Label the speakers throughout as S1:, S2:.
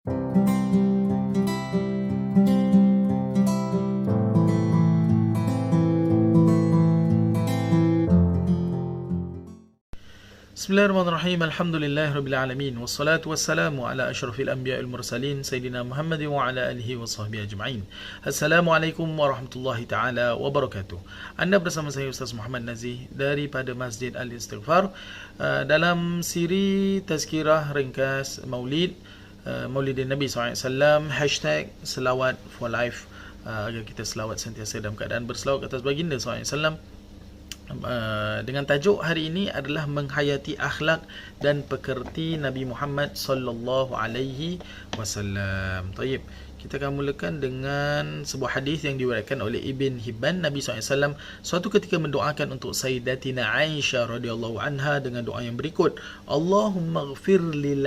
S1: Bismillahirrahmanirrahim. Alhamdulillahirabbil alamin wassalatu wassalamu ala asyrafil anbiya'il mursalin sayyidina Muhammad wa ala alihi washabbihi ajma'in. Assalamualaikum warahmatullahi taala wabarakatuh. Anda bersama saya Ustaz Muhammad Nazih daripada Masjid Al-Istighfar dalam siri tazkirah ringkas Maulid Maulidin Nabi SAW #selawat for life, agar kita selawat sentiasa dalam keadaan berselawat atas baginda SAW. Dengan tajuk hari ini adalah menghayati akhlak dan pekerti Nabi Muhammad sallallahu alaihi wasallam. Taib. Kita akan mulakan dengan sebuah hadis yang diriwayatkan oleh Ibn Hibban. Nabi SAW suatu ketika mendoakan untuk Sayyidatina Aisyah radhiyallahu anha dengan doa yang berikut: Allahumma ighfir li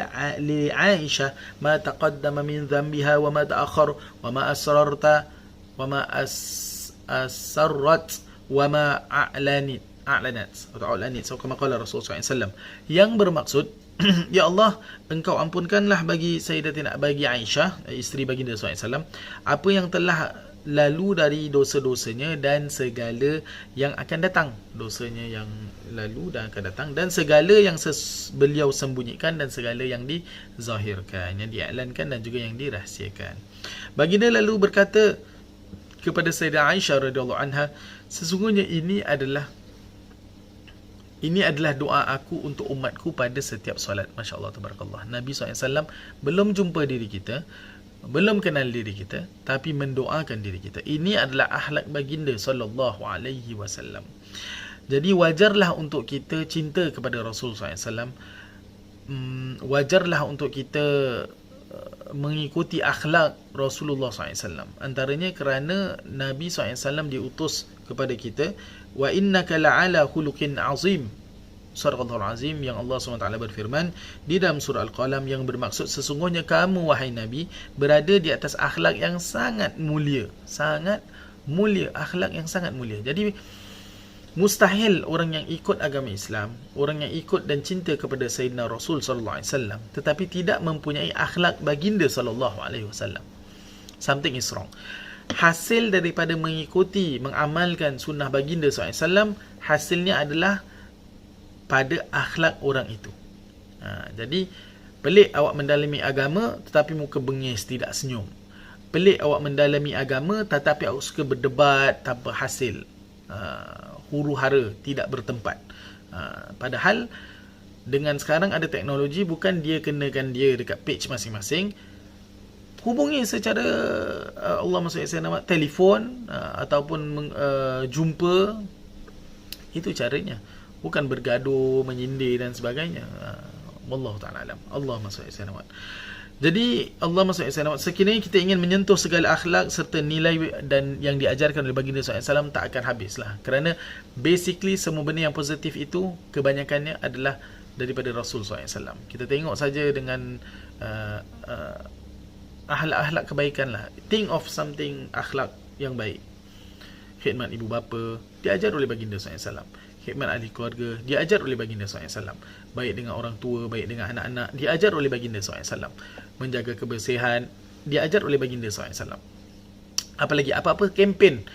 S1: Aisyah ma taqaddama min dhanbiha wa ma ta'akhkhar wa ma asrarta wa ma asarrat wa ma a'lanat atau a'lanat, kama qala Rasulullah SAW, yang bermaksud ya Allah, engkau ampunkanlah bagi Sayyidatina, bagi Aisyah, isteri baginda SAW, apa yang telah lalu dari dosa-dosanya dan segala yang akan datang, dosanya yang lalu dan akan datang, dan segala yang beliau sembunyikan dan segala yang dizahirkan, yang diiklankan dan juga yang dirahsiakan. Baginda lalu berkata kepada Sayyidah Aisyah radhiyallahu anha, sesungguhnya ini adalah doa aku untuk umatku pada setiap solat. Masya Allah, tabarakallah. Nabi SAW belum jumpa diri kita, belum kenal diri kita, tapi mendoakan diri kita. Ini adalah akhlak baginda sallallahu alaihi wasallam. Jadi wajarlah untuk kita cinta kepada Rasul SAW. Wajarlah untuk kita mengikuti akhlak Rasulullah SAW. Antaranya kerana Nabi SAW diutus kepada kita, wa innaka la'ala khuluqin azim, surah Al-Azim, yang Allah SWT berfirman di dalam surah Al-Qalam, yang bermaksud sesungguhnya kamu wahai Nabi berada di atas akhlak yang sangat mulia, akhlak yang sangat mulia. Jadi mustahil orang yang ikut agama Islam, orang yang ikut dan cinta kepada Sayyidina Rasul sallallahu alaihi wasallam tetapi tidak mempunyai akhlak baginda sallallahu alaihi wasallam. Something is wrong. Hasil daripada mengikuti, mengamalkan sunnah baginda sallallahu alaihi wasallam, hasilnya adalah pada akhlak orang itu. Jadi pelik awak mendalami agama tetapi muka bengis, tidak senyum. Pelik awak mendalami agama tetapi awak suka berdebat tanpa hasil, huru-hara, tidak bertempat. Padahal dengan sekarang ada teknologi, bukan dia kenakan dia dekat page masing-masing, hubungi secara Allahumma salli ala Muhammad, telefon ataupun jumpa. Itu caranya, bukan bergaduh, menyindir dan sebagainya. Wallahu ta'ala alam. Allahumma salli ala Muhammad. Jadi Allahumma salli ala Muhammad, sekiranya kita ingin menyentuh segala akhlak serta nilai dan yang diajarkan oleh baginda SAW, tak akan habislah. Kerana basically semua benda yang positif itu kebanyakannya adalah daripada Rasul SAW. Kita tengok saja dengan akhlak kebaikan lah. Think of something akhlak yang baik. Khidmat ibu bapa diajar oleh baginda SAW. Khidmat ahli keluarga diajar oleh baginda SAW. Baik dengan orang tua, baik dengan anak-anak diajar oleh baginda SAW. Menjaga kebersihan diajar oleh baginda SAW. Apalagi apa-apa kempen,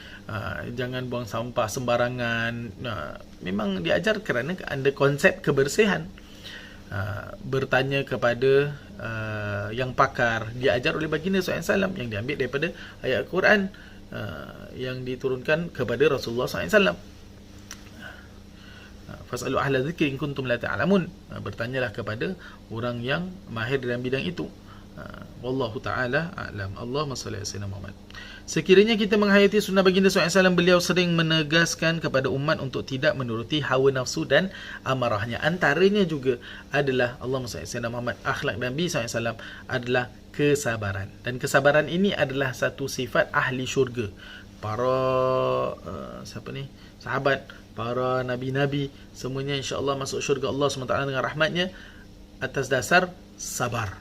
S1: jangan buang sampah sembarangan, memang diajar kerana ada konsep kebersihan. Bertanya kepada yang pakar diajar oleh baginda SAW, yang diambil daripada ayat Al-Quran yang diturunkan kepada Rasulullah SAW. Fas'alu ahla dzikri in kuntum la ta'lamun. Bertanyalah kepada orang yang mahir dalam bidang itu. Wallahu ta'ala a'lam. Allahumma salli ala sayyidina Muhammad. Sekiranya kita menghayati sunnah baginda SAW, beliau sering menegaskan kepada umat untuk tidak menuruti hawa nafsu dan amarahnya. Antaranya juga adalah Allahumma salli ala sayyidina Muhammad, akhlak Nabi SAW adalah kesabaran. Dan kesabaran ini adalah satu sifat ahli syurga. Para sahabat, para nabi-nabi, semuanya insya-Allah masuk syurga Allah SWT dengan rahmatnya atas dasar sabar.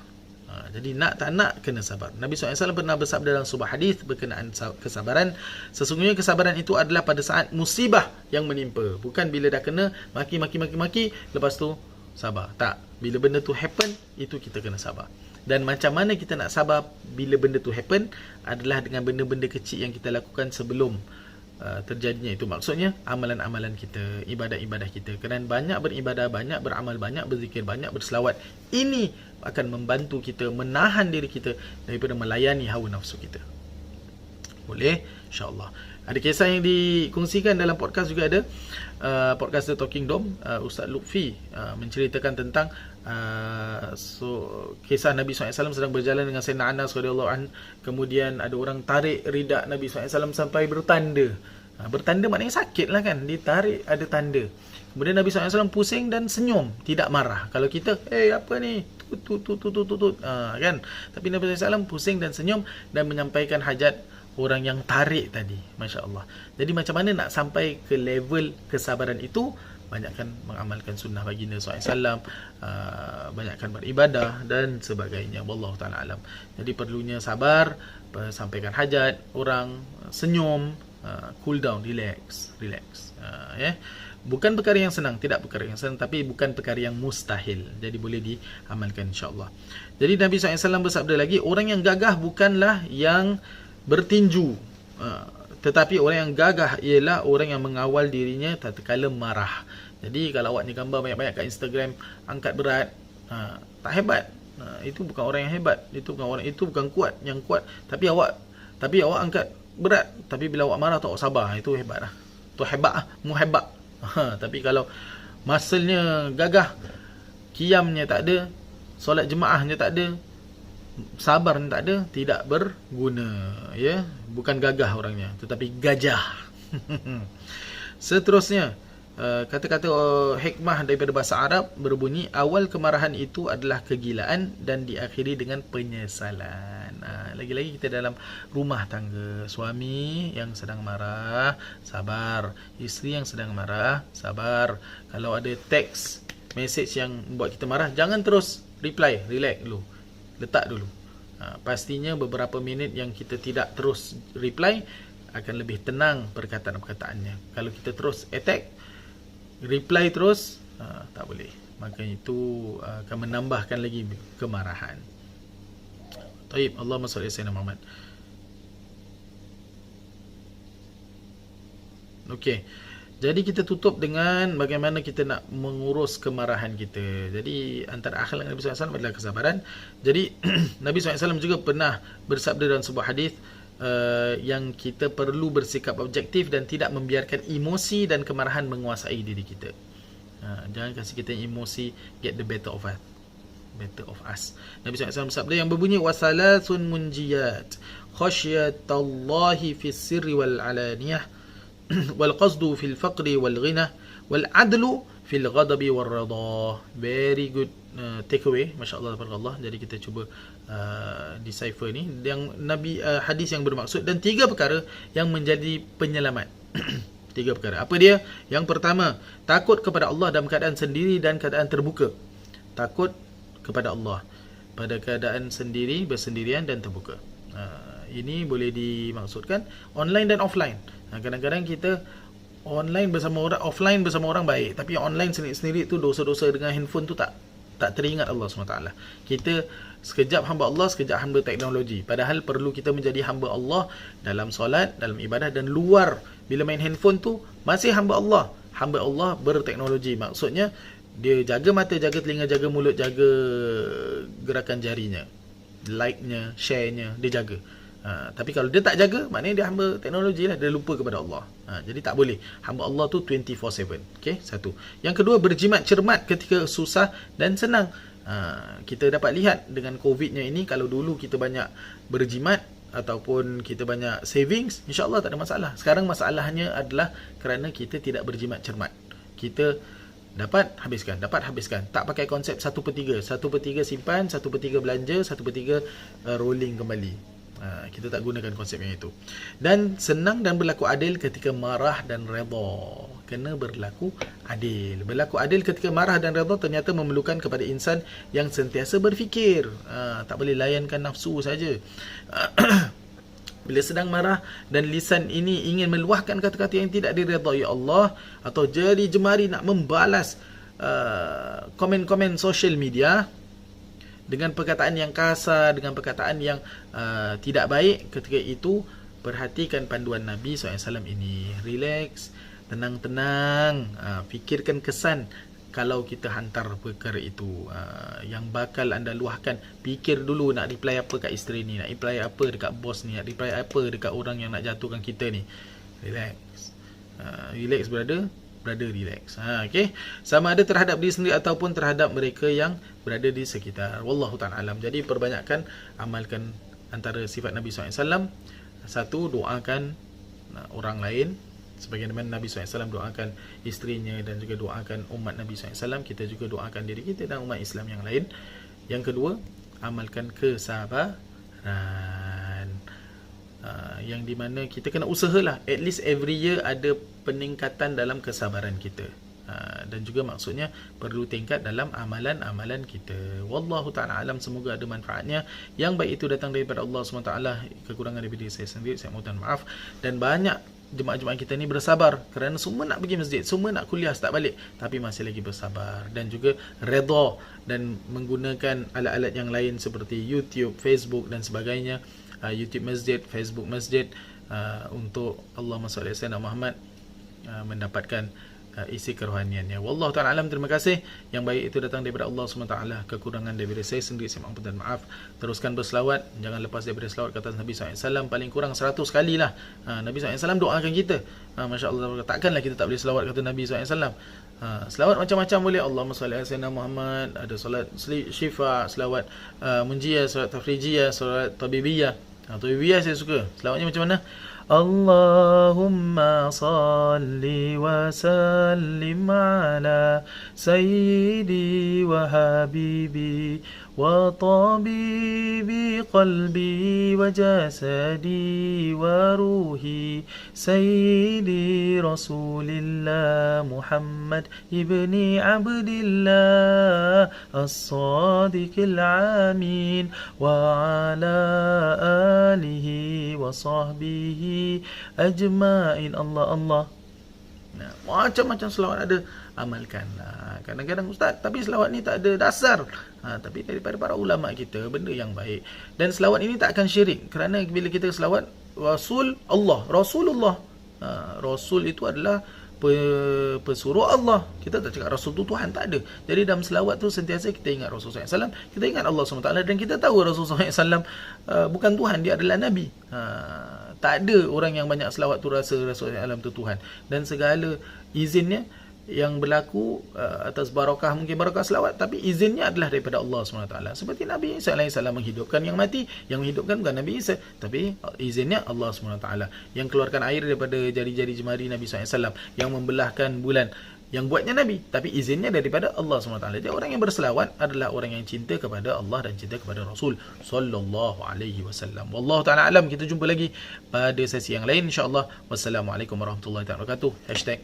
S1: Jadi nak tak nak kena sabar. Nabi SAW pernah bersabda dalam sebuah hadis berkenaan kesabaran, sesungguhnya kesabaran itu adalah pada saat musibah yang menimpa, bukan bila dah kena maki lepas tu sabar. Tak, bila benda tu happen, itu kita kena sabar. Dan macam mana kita nak sabar bila benda tu happen adalah dengan benda-benda kecil yang kita lakukan sebelum terjadinya itu. Maksudnya amalan-amalan kita, ibadah-ibadah kita. Kerana banyak beribadah, banyak beramal, banyak berzikir, banyak berselawat, ini akan membantu kita menahan diri kita daripada melayani hawa nafsu kita. Boleh? InsyaAllah. Ada kisah yang dikongsikan dalam podcast juga ada. Podcast The Talking Dome, Ustaz Lutfi menceritakan tentang kisah Nabi SAW sedang berjalan dengan Sayyidina Anas radhiyallahu anhu. Kemudian ada orang tarik ridak Nabi SAW sampai bertanda. Bertanda maknanya sakit lah kan. Ditarik ada tanda. Kemudian Nabi SAW pusing dan senyum, tidak marah. Kalau kita, apa ni? Kan? Tapi Nabi SAW pusing dan senyum dan menyampaikan hajat orang yang tarik tadi. Masya Allah. Jadi macam mana nak sampai ke level kesabaran itu? Banyakkan mengamalkan sunnah baginda SAW, banyakkan beribadah dan sebagainya. Wallahu ta'ala alam. Jadi perlunya sabar, sampaikan hajat orang, senyum, cool down, relax. Bukan perkara yang senang, tidak perkara yang senang, tapi bukan perkara yang mustahil. Jadi boleh diamalkan insya-Allah. Jadi Nabi SAW bersabda lagi, orang yang gagah bukanlah yang bertinju, tetapi orang yang gagah ialah orang yang mengawal dirinya tatkala marah. Jadi kalau awak ni gambar banyak-banyak kat Instagram, angkat berat, tak hebat. Itu bukan orang yang hebat. Itu bukan kuat. Yang kuat tapi awak angkat berat, tapi bila awak marah tu awak sabar, itu hebat lah. Tu hebat lah, muhebat. Tapi kalau muscle-nya gagah, qiyamnya tak ada, solat jemaahnya tak ada, sabarnya tak ada, tidak berguna, ya. Bukan gagah orangnya, tetapi gajah. Seterusnya, kata-kata hikmah daripada bahasa Arab berbunyi, awal kemarahan itu adalah kegilaan dan diakhiri dengan penyesalan. Lagi-lagi kita dalam rumah tangga, suami yang sedang marah, sabar. Isteri yang sedang marah, sabar. Kalau ada teks, message yang buat kita marah, jangan terus reply, relax dulu, letak dulu. Pastinya beberapa minit yang kita tidak terus reply, akan lebih tenang perkataan-perkataannya. Kalau kita terus attack, reply terus, tak boleh. Maka itu akan menambahkan lagi kemarahan. Taib, Allahumma salli ala sayyidina Muhammad. Okey. Jadi kita tutup dengan bagaimana kita nak mengurus kemarahan kita. Jadi antara akhlak Nabi SAW adalah kesabaran. Jadi Nabi SAW juga pernah bersabda dalam sebuah hadis, yang kita perlu bersikap objektif dan tidak membiarkan emosi dan kemarahan menguasai diri kita. Jangan kasih kita emosi get the better of us. Nabi SAW bersabda yang berbunyi, wasalasun munjiyat khasyatallahi fis sirri wal alaniyah wal qasdu fil faqri wal ghina wal adlu fil ghadabi wal rida. Very good takeaway, masya-Allah tabarakallah. Jadi kita cuba decipher ni yang Nabi, hadis yang bermaksud, dan 3 perkara yang menjadi penyelamat. 3 perkara. Apa dia? Yang pertama, takut kepada Allah dalam keadaan sendiri dan keadaan terbuka. Takut kepada Allah pada keadaan sendiri, bersendirian dan terbuka. Ini boleh dimaksudkan online dan offline. Kadang-kadang kita online bersama orang, offline bersama orang baik, tapi online sendiri-sendiri tu dosa-dosa dengan handphone tu tak teringat Allah SWT. Kita sekejap hamba Allah, sekejap hamba teknologi. Padahal perlu kita menjadi hamba Allah dalam solat, dalam ibadah dan luar. Bila main handphone tu masih hamba Allah. Hamba Allah berteknologi. Maksudnya dia jaga mata, jaga telinga, jaga mulut, jaga gerakan jarinya, like-nya, share-nya, dia jaga. Tapi kalau dia tak jaga, maknanya dia hamba teknologi lah, dia lupa kepada Allah. Jadi tak boleh. Hamba Allah tu 24/7. Okay, satu. Yang kedua, berjimat cermat ketika susah dan senang. Kita dapat lihat dengan COVID-nya ini, kalau dulu kita banyak berjimat ataupun kita banyak savings, insya-Allah tak ada masalah. Sekarang masalahnya adalah kerana kita tidak berjimat cermat. Kita dapat habiskan, tak pakai konsep 1/3. 1/3 simpan, 1/3 belanja, 1/3 rolling kembali. Kita tak gunakan konsep yang itu. Dan senang dan berlaku adil ketika marah dan redha. Kena berlaku adil. Berlaku adil ketika marah dan redha ternyata memerlukan kepada insan yang sentiasa berfikir. Tak boleh layankan nafsu saja. Bila sedang marah dan lisan ini ingin meluahkan kata-kata yang tidak diredai Allah, atau jari jemari nak membalas komen-komen social media, dengan perkataan yang kasar, dengan perkataan yang tidak baik, ketika itu perhatikan panduan Nabi SAW ini. Relax, tenang-tenang, fikirkan kesan kalau kita hantar perkara itu, yang bakal anda luahkan. Fikir dulu nak reply apa kat isteri ni, nak reply apa dekat bos ni, nak reply apa dekat orang yang nak jatuhkan kita ni. Relax, relax brother, relax. Okay. Sama ada terhadap diri sendiri ataupun terhadap mereka yang berada di sekitar. Wallahu ta'ala alam. Jadi perbanyakkan amalkan antara sifat Nabi SAW. Satu, doakan orang lain sebagaimana Nabi SAW doakan isterinya dan juga doakan umat Nabi SAW. Kita juga doakan diri kita dan umat Islam yang lain. Yang kedua, amalkan kesabaran, yang dimana kita kena usahalah at least every year ada peningkatan dalam kesabaran kita, dan juga maksudnya perlu tingkat dalam amalan-amalan kita. Wallahu ta'ala alam. Semoga ada manfaatnya. Yang baik itu datang daripada Allah SWT. Kekurangan daripada saya sendiri, saya mohon maaf. Dan banyak jemaah-jemaah kita ni bersabar kerana semua nak pergi masjid, semua nak kuliah start balik, tapi masih lagi bersabar dan juga redha dan menggunakan alat-alat yang lain seperti YouTube, Facebook dan sebagainya. YouTube masjid, Facebook masjid, untuk Allahumma salli ala sayyidina Muhammad, mendapatkan isi kerohaniannya. Wallahu ta'ala alam. Terima kasih. Yang baik itu datang daripada Allah SWT. Kekurangan daripada saya sendiri, saya mohon dan maaf. Teruskan berselawat, jangan lepas daripada selawat kata Nabi SAW. Paling kurang 100 kali lah. Nabi SAW doakan kita. Masya Allah, takkanlah kita tak boleh selawat kata Nabi SAW. Selawat macam-macam boleh. Allahumma salli ala sayyidina Muhammad, ada solat syifa, selawat munjiyah, solat tafrijiyah, solat tabibiyah. Tabibiyah saya suka. Selawatnya macam mana? Allahumma salli wa sallim ala sayyidi wa habibi wa tabibi qalbi wa jasadi wa ruhi sayyidi rasulillah Muhammad ibni abdillah as-sadiqil amin wa ala alihi wa sahbihi ajma'in. Allah. Macam-macam selawat ada, amalkanlah. Kadang-kadang ustaz, tapi selawat ni tak ada dasar. Tapi daripada para ulama kita, benda yang baik. Dan selawat ini tak akan syirik, kerana bila kita selawat Rasul Allah, Rasulullah, Rasul itu adalah pesuruh Allah. Kita tak cakap Rasul tu Tuhan, tak ada. Jadi dalam selawat tu sentiasa kita ingat Rasulullah SAW, kita ingat Allah SWT, dan kita tahu Rasulullah SAW bukan Tuhan, dia adalah Nabi. Tak ada orang yang banyak selawat tu rasa Rasulullah SAW tu Tuhan. Dan segala izinnya yang berlaku atas barakah, mungkin barakah selawat, tapi izinnya adalah daripada Allah SWT. Seperti Nabi Isa AS menghidupkan yang mati, yang menghidupkan bukan Nabi Isa, tapi izinnya Allah SWT. Yang keluarkan air daripada jari-jari jemari Nabi SAW, yang membelahkan bulan, yang buatnya Nabi, tapi izinnya daripada Allah SWT. Jadi orang yang berselawat adalah orang yang cinta kepada Allah dan cinta kepada Rasul sallallahu alaihi wasallam. Wallahu ta'ala alam. Kita jumpa lagi pada sesi yang lain insya-Allah. Wassalamualaikum warahmatullahi wabarakatuh.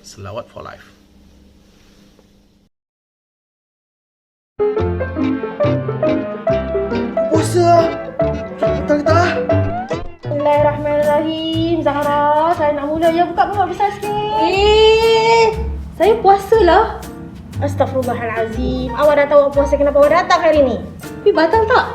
S1: #Selawat for Life.
S2: Puasa. Kita.
S3: Bismillahirrahmanirrahim. Zahra, saya nak mula ya. Buka mulut besar sikit. Saya puasa lah. Astaghfirullahalazim. Awak dah tahu awak puasa, kenapa awak datang hari ni? Tapi batal tak?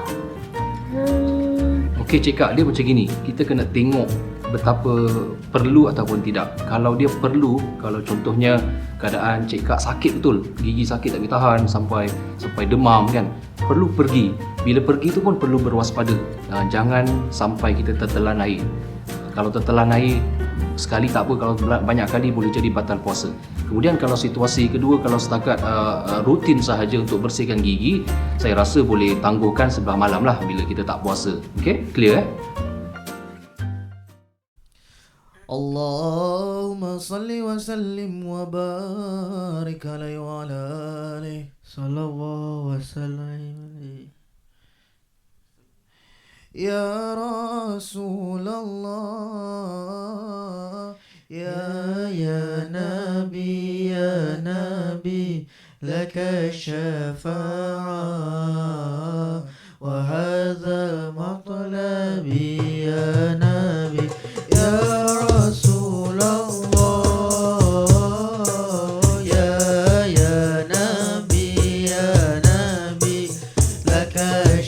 S4: Okey Cik Kak, dia macam gini. Kita kena tengok betapa perlu ataupun tidak. Kalau dia perlu, kalau contohnya keadaan Cik Kak sakit betul, gigi sakit tak boleh tahan sampai demam kan, perlu pergi. Bila pergi tu pun perlu berwaspada. Jangan sampai kita tertelan air. Kalau tertelan air sekali tak apa, kalau banyak kali boleh jadi batal puasa. Kemudian kalau situasi kedua, kalau setakat rutin sahaja untuk bersihkan gigi, saya rasa boleh tangguhkan sebelah malam lah bila kita tak puasa. Okey, clear
S2: Allahumma salli wa sallim wa barik alaihi wa ala alihi sallallahu wa sallam. Ya Rasulullah, ya Nabi, laka syafa'ah wa hadha matlabi ya Nabi, ya Rasulullah, ya Nabi, laka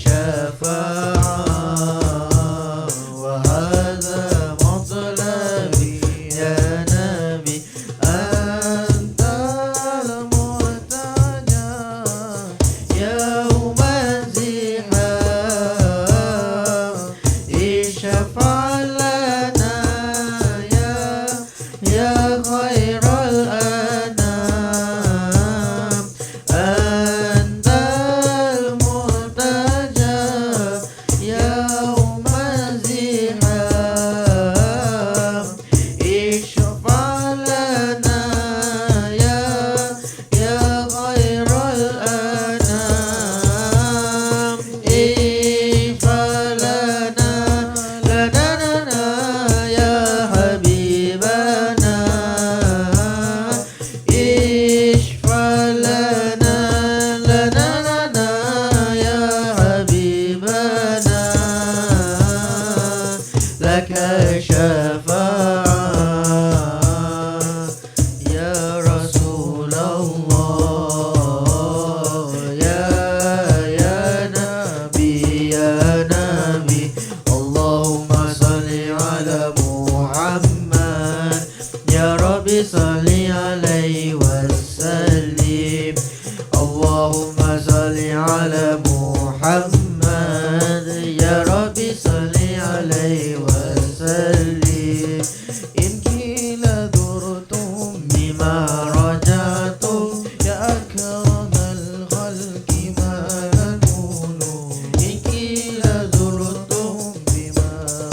S2: لك شفاعة يا رسول الله يا نبي اللهم صل على محمد يا ربي صل عليه وسلم اللهم صل على محمد يا ربي صل عليه وسلم إن قيل زرتم بما رجعتم يا أكرم الخلق ما نكون إن قيل زرتم بما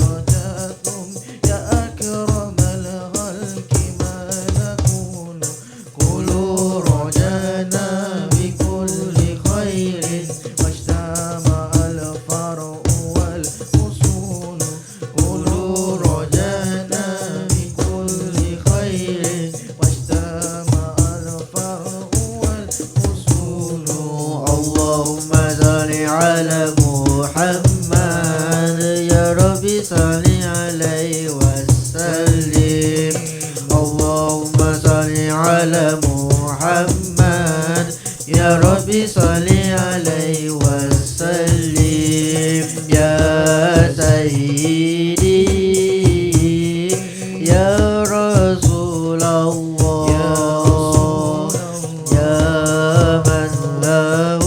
S2: رجعتم يا أكرم الخلق ما نكون قولوا رجعنا بكل خير واجتمع الفرع والأصول قولوا رجعنا بكل خير واجتمع الفرع والأصول اللهم صل على محمد يا ربي صل عليه وسلم اللهم صل على محمد يا ربي صل عليه وسلم يا سيدي يا رسول الله يا من له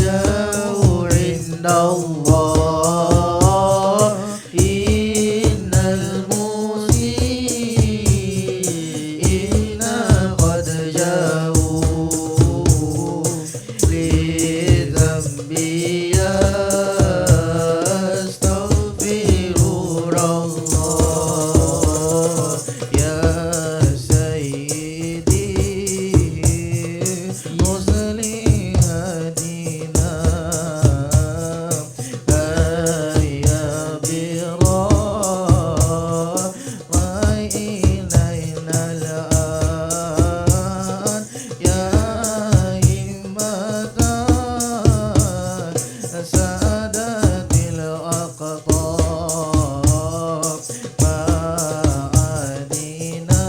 S2: جاه عند الله إن المسيئين قد جاءوا لذنبي يستغفرون الله يا سيدي وصلي هدينا هيا إلينا الآن يا همة سادات الأقطاب فأدينا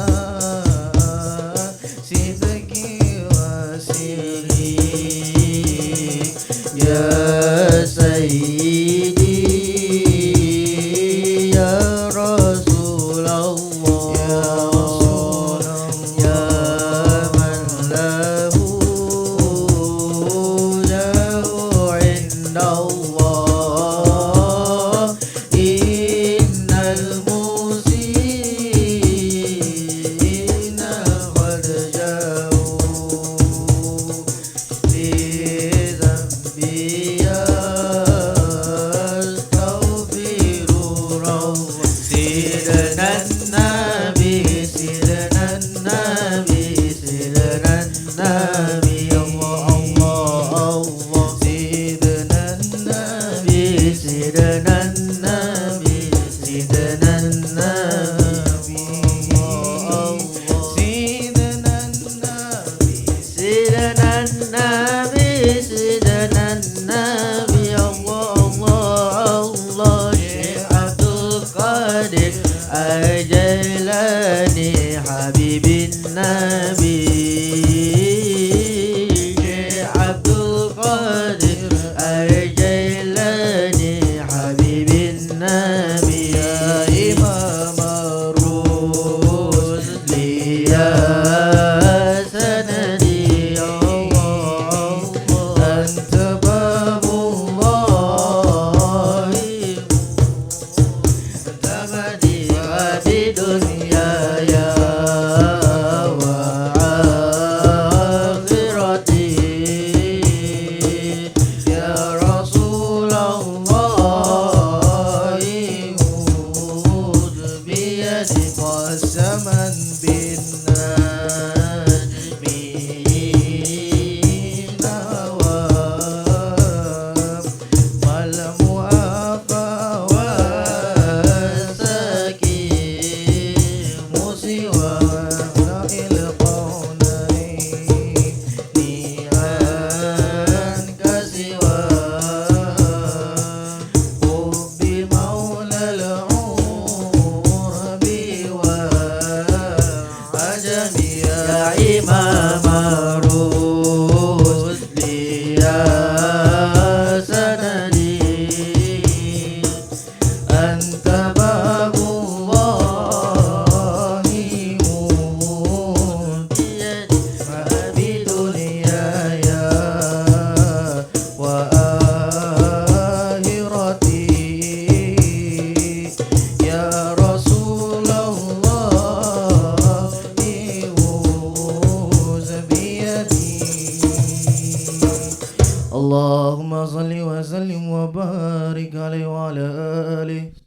S2: صدق وسري يا سيدي يا رسول الله يا من له جاه عند الله إن المسيئين قد جاءوا لذنبي يستغفرون الله سيدنا النبي سيدنا النبي سيدنا النبي الله الله الله سيدنا النبي سيدنا النبي سيدنا النبي الله سيدنا النبي سيدنا النبي سيدنا النبي الله الله الله شيخ عبد القادر الجيلاني حبيب النبي شيخ عبد القادر الجيلاني حبيب النبي يا إمام الرسل يا سندي يا الله أنت باب الله أنت مدينة دنيا يا وآخرتي يا رسول الله خذ بيدك قسما بالنجمين والمؤافى والسكين سوى القونين عنك سوى حب وبارك عليه وعلى آله